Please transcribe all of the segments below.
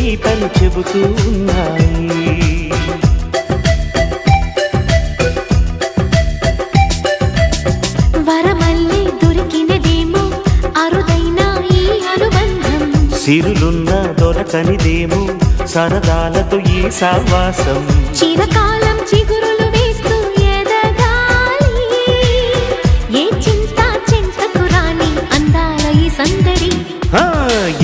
గీతలు చెబుతూ ఉన్నాయి. వరమల్లే దొరికినదేమో అరుదైన ఈ అనుబంధం, సిరులున్న దొరకనిదేమో సరదాలతో ఈ సావాసం. చిరకాలం చిగురులు వేస్తూ ఎదగాలి, ఏ చింత చింతకు రాని అందాల ఈ సందడి.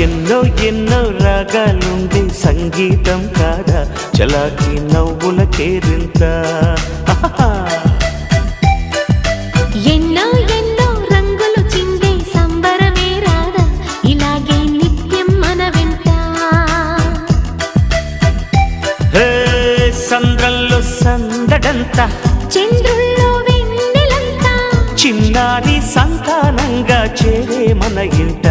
ఎన్నో ఎన్నో రాగాలుండే సంగీతం కాదా చలాకి నవ్వుల కేరింత. ఎన్నో ఎన్నో రంగులు చిందే సంబరమే రాదా ఇలాగే నిత్యం మన వెంట. సంద్రంలో సందడంత, చంద్రుల్లో వెన్నెలంతా, చిన్నారి సంతానంగా చేరే మన ఇంట.